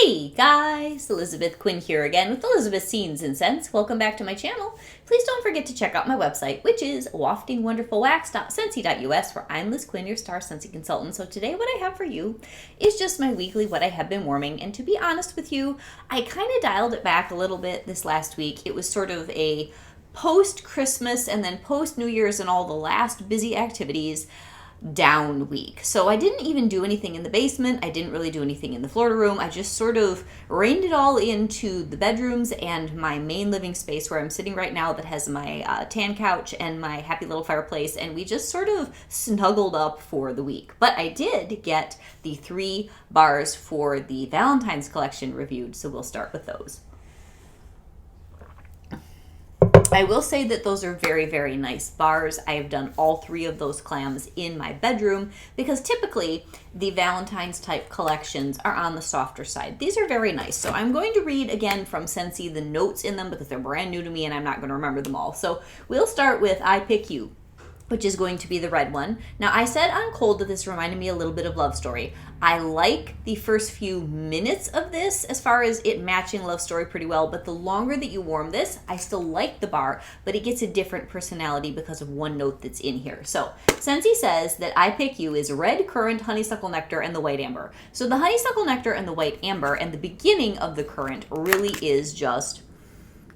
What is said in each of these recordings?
Hey guys, Elizabeth Quinn here again with Elizabeth's Scenes and Scents. Welcome back to my channel. Please don't forget to check out my website, which is waftingwonderfulwax.scentsy.us, where I'm Liz Quinn, your star Scentsy consultant. So today what I have for you is just my weekly what I have been warming. And to be honest with you, I kind of dialed it back a little bit this last week. It was sort of a post-Christmas and then post-New Year's and all the last busy activities down week. So I didn't even do anything in the basement. I didn't really do anything in the Florida room. I just sort of reined it all into the bedrooms and my main living space where I'm sitting right now that has my tan couch and my happy little fireplace, and we just sort of snuggled up for the week. But I did get the 3 bars for the Valentine's collection reviewed, so we'll start with those. I will say that those are very, very nice bars. I have done all 3 of those clams in my bedroom because typically the Valentine's type collections are on the softer side. These are very nice. So I'm going to read again from Scentsy the notes in them because they're brand new to me and I'm not going to remember them all. So we'll start with I Pick You, which is going to be the red one. Now, I said on cold that this reminded me a little bit of Love Story. I like the first few minutes of this as far as it matching Love Story pretty well, but the longer that you warm this, I still like the bar, but it gets a different personality because of one note that's in here. So, Scentsy says that I Pick You is red currant, honeysuckle nectar, and the white amber. So the honeysuckle nectar and the white amber and the beginning of the currant really is just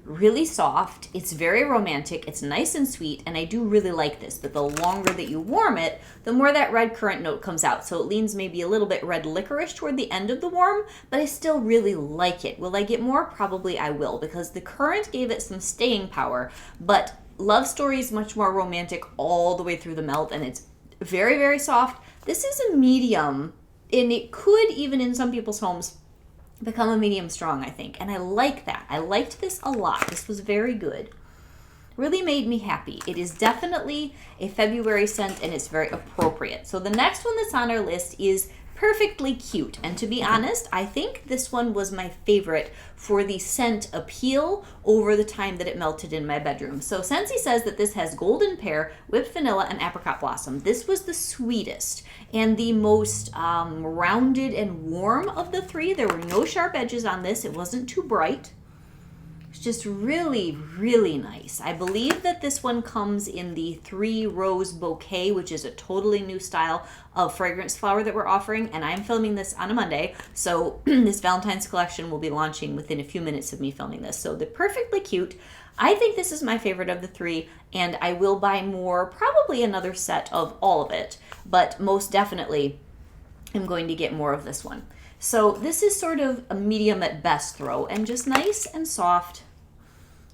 really soft. It's very romantic. It's nice and sweet, and I do really like this. But the longer that you warm it, the more that red currant note comes out. So it leans maybe a little bit red licorice toward the end of the warm, but I still really like it. Will I get more? Probably I will, because the currant gave it some staying power, but Love Story is much more romantic all the way through the melt, and it's very, very soft. This is a medium, and it could even in some people's homes become a medium strong, I think. And I like that. I liked this a lot. This was very good. Really made me happy. It is definitely a February scent and it's very appropriate. So the next one that's on our list is Perfectly Cute. And to be honest, I think this one was my favorite for the scent appeal over the time that it melted in my bedroom. So Scentsy says that this has golden pear, whipped vanilla, and apricot blossom. This was the sweetest and the most rounded and warm of the 3. There were no sharp edges on this. It wasn't too bright. It's just really, really nice. I believe that this one comes in the 3 rose bouquet, which is a totally new style of fragrance flower that we're offering, and I'm filming this on a Monday, so this Valentine's collection will be launching within a few minutes of me filming this. So the Perfectly Cute, I think this is my favorite of the 3, and I will buy more, probably another set of all of it, but most definitely I'm going to get more of this one. So this is sort of a medium at best throw, and just nice and soft.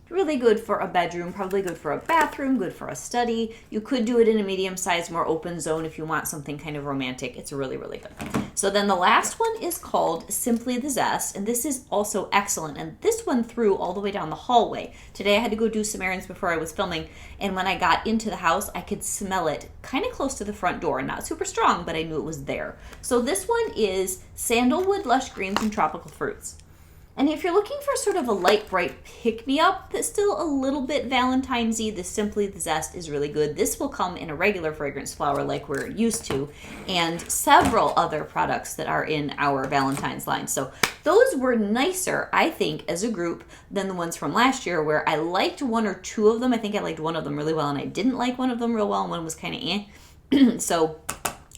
Really good for a bedroom, probably good for a bathroom, good for a study. You could do it in a medium-sized, more open zone if you want something kind of romantic. It's really, really good. So then the last one is called Simply the Zest, and this is also excellent. And this one threw all the way down the hallway. Today I had to go do some errands before I was filming, and when I got into the house, I could smell it kind of close to the front door. Not super strong, but I knew it was there. So this one is Sandalwood, Lush Greens, and Tropical Fruits. And if you're looking for sort of a light, bright pick-me-up that's still a little bit Valentine's-y, the Simply the Zest is really good. This will come in a regular fragrance flower like we're used to, and several other products that are in our Valentine's line. So those were nicer, I think, as a group than the ones from last year, where I liked 1 or 2 of them. I think I liked one of them really well, and I didn't like one of them real well, and one was kind of eh. So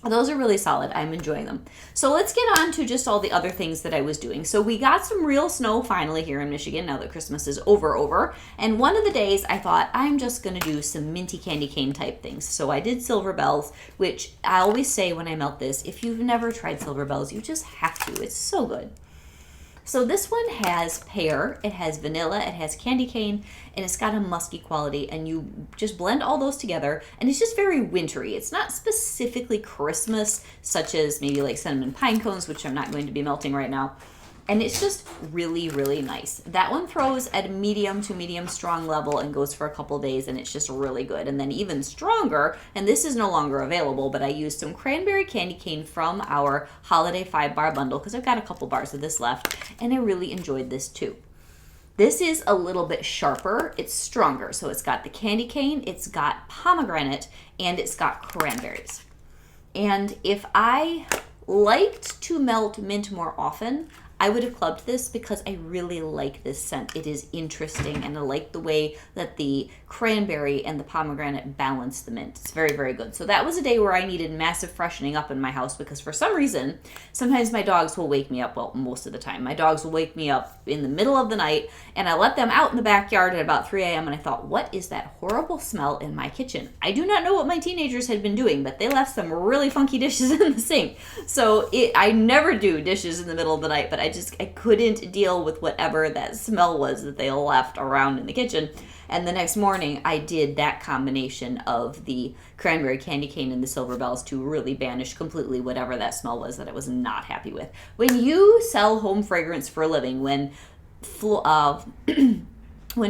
those are really solid. I'm enjoying them. So let's get on to just all the other things that I was doing. So we got some real snow finally here in Michigan now that Christmas is over. And one of the days I thought I'm just going to do some minty candy cane type things. So I did Silver Bells, which I always say when I melt this, if you've never tried Silver Bells, you just have to. It's so good. So this one has pear, it has vanilla, it has candy cane, and it's got a musky quality, and you just blend all those together, and it's just very wintry. It's not specifically Christmas, such as maybe like cinnamon pine cones, which I'm not going to be melting right now. And it's just really, really nice. That one throws at a medium to medium strong level and goes for a couple days, and it's just really good. And then even stronger, and this is no longer available, but I used some cranberry candy cane from our holiday 5-bar bundle because I've got a couple bars of this left, and I really enjoyed this too. This is a little bit sharper. It's stronger. So it's got the candy cane, it's got pomegranate, and it's got cranberries. And if I liked to melt mint more often, I would have clubbed this because I really like this scent. It is interesting, and I like the way that the cranberry and the pomegranate balance the mint. It's very, very good. So that was a day where I needed massive freshening up in my house because for some reason, sometimes my dogs will wake me up. Well, most of the time, my dogs will wake me up in the middle of the night, and I let them out in the backyard at about 3 a.m. and I thought, what is that horrible smell in my kitchen? I do not know what my teenagers had been doing, but they left some really funky dishes in the sink. So I never do dishes in the middle of the night, but I couldn't deal with whatever that smell was that they left around in the kitchen. And the next morning, I did that combination of the cranberry candy cane and the silver bells to really banish completely whatever that smell was that I was not happy with. When you sell home fragrance for a living, when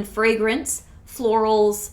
fragrance, florals,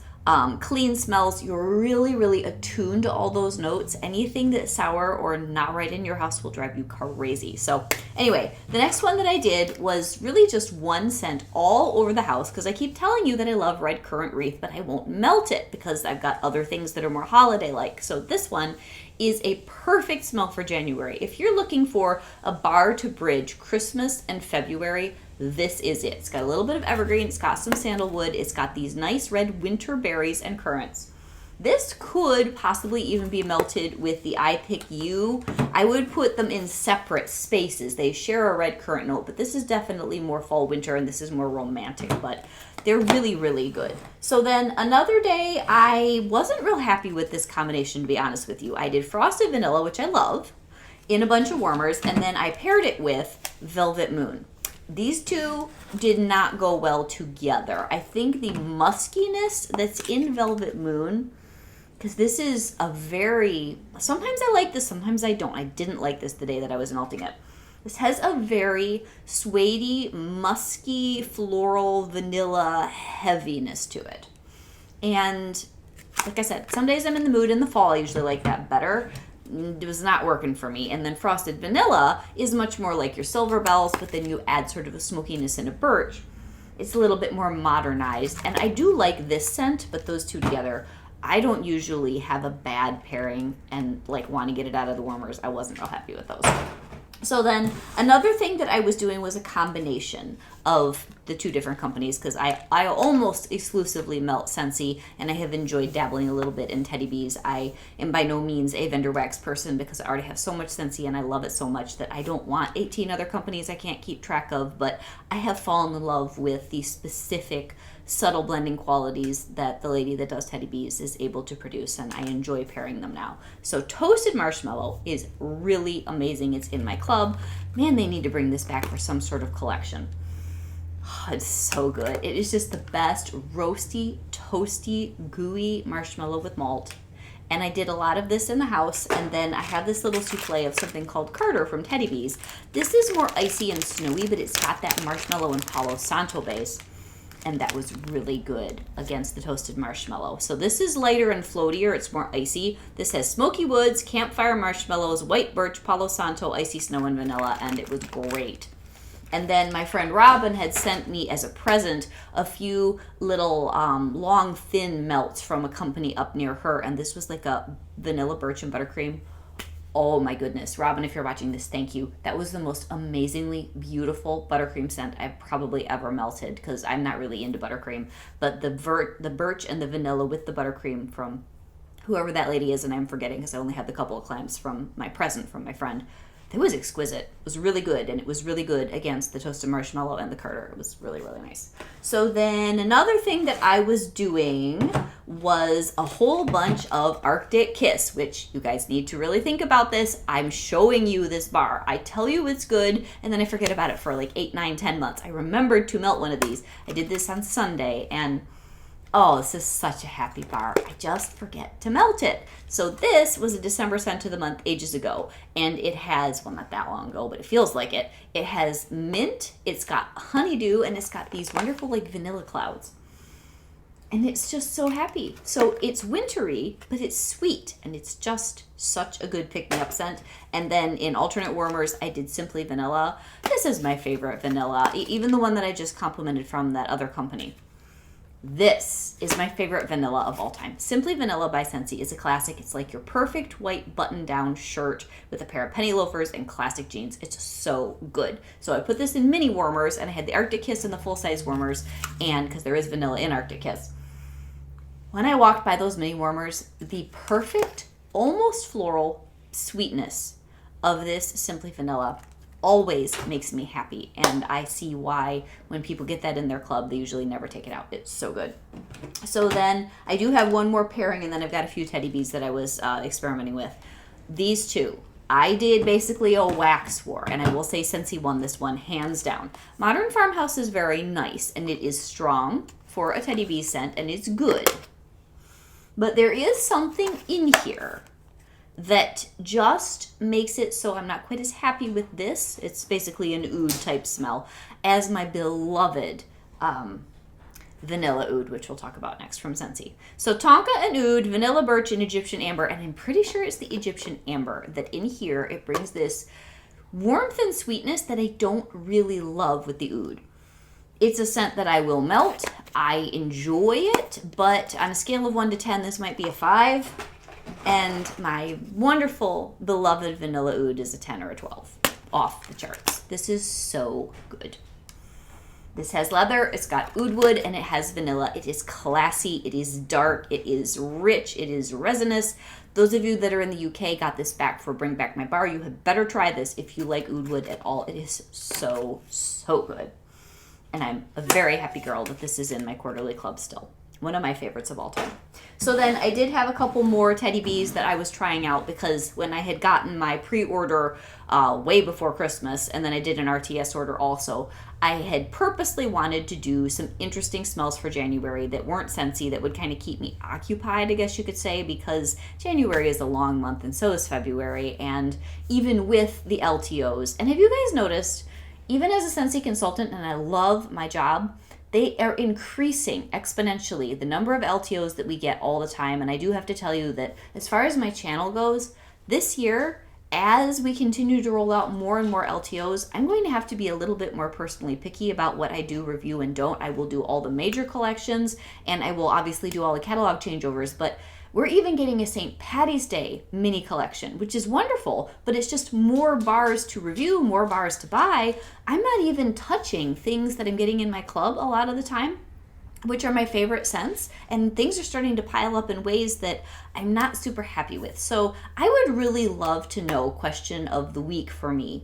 clean smells, you're really, really attuned to all those notes. Anything that's sour or not right in your house will drive you crazy. So anyway, the next one that I did was really just one scent all over the house because I keep telling you that I love red currant wreath, but I won't melt it because I've got other things that are more holiday-like. So this one is a perfect smell for January. If you're looking for a bar to bridge Christmas and February, this is it. It's got a little bit of evergreen, it's got some sandalwood, it's got these nice red winter berries and currants. This could possibly even be melted with the I Pick You. I would put them in separate spaces. They share a red currant note, but this is definitely more fall winter and this is more romantic, but they're really, really good. So then another day, I wasn't real happy with this combination, to be honest with you. I did frosted vanilla, which I love, in a bunch of warmers, and then I paired it with Velvet Moon. These two did not go well together. I think the muskiness that's in Velvet Moon, because this is a very, sometimes I like this, sometimes I don't. I didn't like this the day that I was melting it. This has a very suede-y, musky, floral, vanilla heaviness to it. And like I said, some days I'm in the mood in the fall. I usually like that better. It was not working for me. And then frosted vanilla is much more like your silver bells, but then you add sort of a smokiness and a birch. It's a little bit more modernized. And I do like this scent, but those two together, I don't usually have a bad pairing and like want to get it out of the warmers. I wasn't real happy with those. So then another thing that I was doing was a combination of the two different companies because I almost exclusively melt Scentsy and I have enjoyed dabbling a little bit in Teddy Bees. I am by no means a vendor wax person because I already have so much Scentsy and I love it so much that I don't want 18 other companies I can't keep track of, but I have fallen in love with the specific subtle blending qualities that the lady that does Teddy Bees is able to produce, and I enjoy pairing them now. So Toasted Marshmallow is really amazing. It's in my club. Man, they need to bring this back for some sort of collection. Oh, it's so good. It is just the best roasty, toasty, gooey marshmallow with malt. And I did a lot of this in the house, and then I have this little souffle of something called Carter from Teddy Bees. This is more icy and snowy, but it's got that marshmallow and Palo Santo base. And that was really good against the toasted marshmallow. So this is lighter and floatier. It's more icy. This has smoky woods, campfire marshmallows, white birch, Palo Santo, icy snow, and vanilla, and it was great. And then my friend Robin had sent me as a present a few little long, thin melts from a company up near her, and this was like a vanilla birch and buttercream. Oh my goodness. Robin, if you're watching this, thank you. That was the most amazingly beautiful buttercream scent I've probably ever melted because I'm not really into buttercream. But the birch and the vanilla with the buttercream from whoever that lady is, and I'm forgetting because I only had the couple of clamps from my present from my friend. It was exquisite. It was really good, and it was really good against the toasted marshmallow and the Carter. It was really, really nice. So then another thing that I was doing was a whole bunch of Arctic Kiss, which you guys need to really think about this. I'm showing you this bar. I tell you it's good, and then I forget about it for like 8, 9, 10 months. I remembered to melt one of these. I did this on Sunday, and oh, this is such a happy bar. I just forget to melt it. So this was a December scent of the month ages ago, and it has, well, not that long ago, but it feels like it. It has mint, it's got honeydew, and it's got these wonderful like vanilla clouds. And it's just so happy. So it's wintry, but it's sweet, and it's just such a good pick-me-up scent. And then in alternate warmers, I did Simply Vanilla. This is my favorite vanilla, even the one that I just complimented from that other company. This is my favorite vanilla of all time. Simply Vanilla by Scentsy is a classic. It's like your perfect white button-down shirt with a pair of penny loafers and classic jeans. It's so good. So I put this in mini warmers, and I had the Arctic Kiss and the full-size warmers, and because there is vanilla in Arctic Kiss. When I walked by those mini warmers, the perfect, almost floral sweetness of this Simply Vanilla always makes me happy, and I see why when people get that in their club, they usually never take it out. It's so good. So then I do have one more pairing, and then I've got a few Teddy Bees that I was experimenting with. These two, I did basically a wax war, and I will say Scentsy won this one hands down. Modern Farmhouse is very nice, and it is strong for a Teddy Bee scent, and it's good. But there is something in here that just makes it so I'm not quite as happy with this. It's basically an oud type smell as my beloved vanilla oud, which we'll talk about next from Scentsy. So tonka and oud, vanilla birch, and Egyptian amber, and I'm pretty sure it's the Egyptian amber that in here it brings this warmth and sweetness that I don't really love with the oud. It's a scent that I will melt. I enjoy it, but on a scale of 1 to 10, this might be a 5. And my wonderful, beloved vanilla oud is a 10 or a 12. Off the charts. This is so good. This has leather, it's got oud wood, and it has vanilla. It is classy, it is dark, it is rich, it is resinous. Those of you that are in the UK got this back for Bring Back My Bar. You had better try this if you like oud wood at all. It is so, so good. And I'm a very happy girl that this is in my quarterly club still. One of my favorites of all time. So then I did have a couple more Teddy Bees that I was trying out because when I had gotten my pre-order way before Christmas, and then I did an RTS order also, I had purposely wanted to do some interesting smells for January that weren't Scentsy, that would kind of keep me occupied, I guess you could say, because January is a long month and so is February, and even with the LTOs. And have you guys noticed, even as a Scentsy consultant, and I love my job, they are increasing exponentially the number of LTOs that we get all the time. And I do have to tell you that as far as my channel goes, this year, as we continue to roll out more and more LTOs, I'm going to have to be a little bit more personally picky about what I do review and don't. I will do all the major collections, and I will obviously do all the catalog changeovers, but we're even getting a St. Patty's Day mini collection, which is wonderful, but it's just more bars to review, more bars to buy. I'm not even touching things that I'm getting in my club a lot of the time, which are my favorite scents, and things are starting to pile up in ways that I'm not super happy with. So I would really love to know, question of the week for me,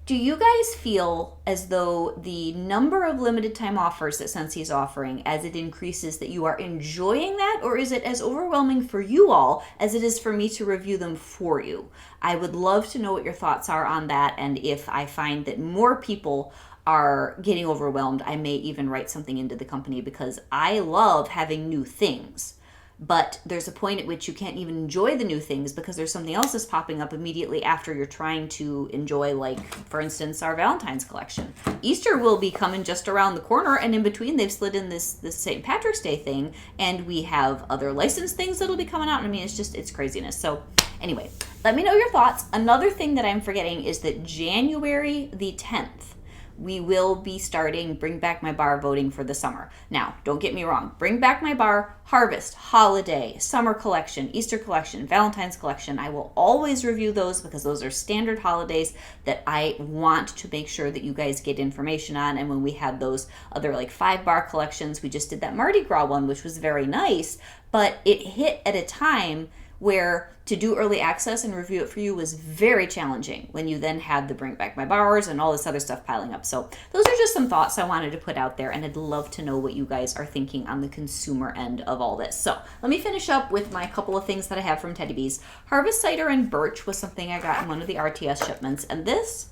do you guys feel as though the number of limited time offers that Scentsy is offering, as it increases, that you are enjoying that, or is it as overwhelming for you all as it is for me to review them for you? I would love to know what your thoughts are on that, and if I find that more people are getting overwhelmed, I may even write something into the company, because I love having new things. But there's a point at which you can't even enjoy the new things because there's something else that's popping up immediately after you're trying to enjoy, like, for instance, our Valentine's collection. Easter will be coming just around the corner, and in between they've slid in this St. Patrick's Day thing, and we have other licensed things that'll be coming out. I mean, it's craziness. So anyway, let me know your thoughts. Another thing that I'm forgetting is that January the 10th, we will be starting Bring Back My Bar voting for the summer. Now, don't get me wrong. Bring Back My Bar, Harvest, Holiday, Summer Collection, Easter Collection, Valentine's Collection. I will always review those because those are standard holidays that I want to make sure that you guys get information on. And when we had those other like 5-bar collections, we just did that Mardi Gras one, which was very nice, but it hit at a time where to do early access and review it for you was very challenging when you then had the Bring Back My Bars and all this other stuff piling up. So those are just some thoughts I wanted to put out there, and I'd love to know what you guys are thinking on the consumer end of all this. So let me finish up with my couple of things that I have from Teddy Bees. Harvest Cider and Birch was something I got in one of the RTS shipments, and this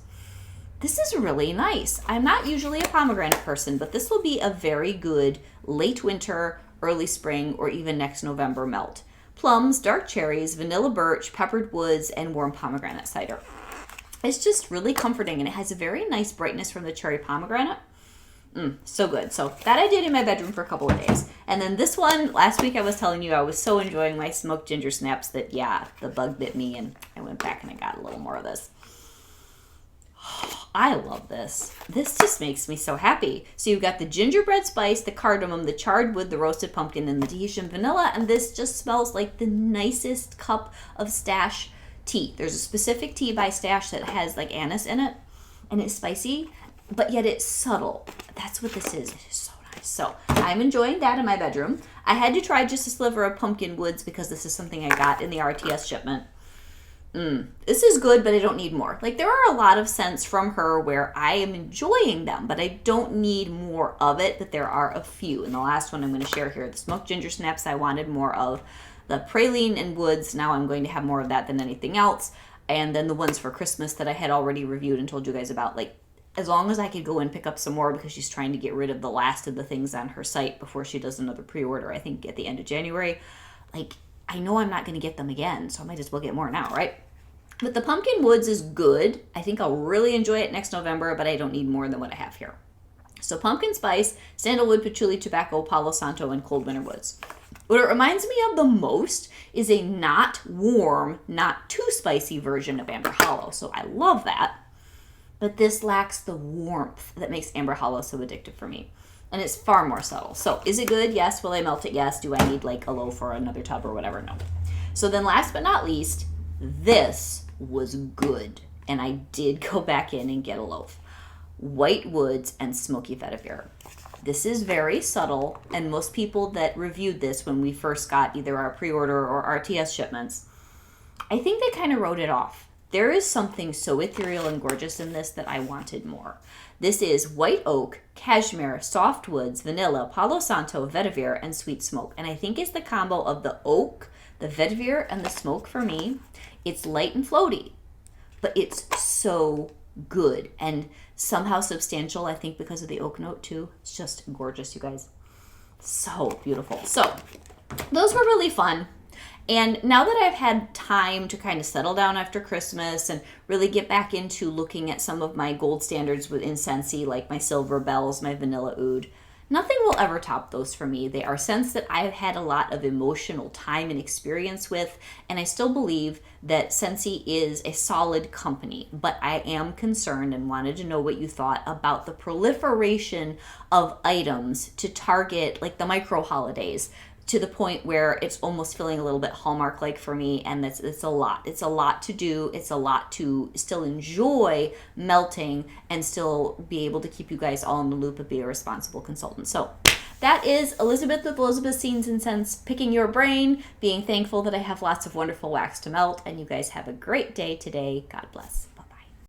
is really nice. I'm not usually a pomegranate person, but this will be a very good late winter, early spring, or even next November melt. Plums, dark cherries, vanilla birch, peppered woods, and warm pomegranate cider. It's just really comforting, and it has a very nice brightness from the cherry pomegranate. So good. So that I did in my bedroom for a couple of days. And then this one, last week I was telling you I was so enjoying my smoked ginger snaps that, yeah, the bug bit me, and I went back and I got a little more of this. I love this. This just makes me so happy. So you've got the gingerbread spice, the cardamom, the charred wood, the roasted pumpkin, and the Tahitian vanilla, and this just smells like the nicest cup of Stash tea. There's a specific tea by Stash that has like anise in it, and it's spicy, but yet it's subtle. That's what this is. It is so nice. So I'm enjoying that in my bedroom. I had to try just a sliver of pumpkin woods because this is something I got in the RTS shipment. This is good, but I don't need more. Like, there are a lot of scents from her where I am enjoying them, but I don't need more of it, but there are a few. And the last one I'm going to share here, the smoked ginger snaps, I wanted more of. The praline and woods, now I'm going to have more of that than anything else. And then the ones for Christmas that I had already reviewed and told you guys about, like, as long as I could go and pick up some more because she's trying to get rid of the last of the things on her site before she does another pre-order, I think at the end of January. Like, I know I'm not going to get them again, so I might as well get more now, right? But the pumpkin woods is good. I think I'll really enjoy it next November, but I don't need more than what I have here. So pumpkin spice, sandalwood, patchouli, tobacco, palo santo, and cold winter woods. What it reminds me of the most is a not warm, not too spicy version of Amber Hollow. So I love that. But this lacks the warmth that makes Amber Hollow so addictive for me. And it's far more subtle. So is it good? Yes. Will I melt it? Yes. Do I need like a loaf or another tub or whatever? No. So then last but not least, this was good. And I did go back in and get a loaf. White woods and smoky vetiver. This is very subtle, and most people that reviewed this when we first got either our pre-order or RTS shipments, I think they kind of wrote it off. There is something so ethereal and gorgeous in this that I wanted more. This is white oak, cashmere, soft woods, vanilla, palo santo, vetiver, and sweet smoke. And I think it's the combo of the oak, the vetiver, and the smoke for me. It's light and floaty, but it's so good and somehow substantial, I think, because of the oak note too. It's just gorgeous, you guys. So beautiful. So those were really fun. And now that I've had time to kind of settle down after Christmas and really get back into looking at some of my gold standards within Scentsy, like my silver bells, my vanilla oud, nothing will ever top those for me. They are scents that I've had a lot of emotional time and experience with, and I still believe that Scentsy is a solid company, but I am concerned and wanted to know what you thought about the proliferation of items to target like the micro holidays, to the point where it's almost feeling a little bit Hallmark-like for me, and it's a lot. It's a lot to do. It's a lot to still enjoy melting and still be able to keep you guys all in the loop and be a responsible consultant. So that is Elizabeth with Elizabeth's Scenes and Scents, picking your brain, being thankful that I have lots of wonderful wax to melt, and you guys have a great day today. God bless.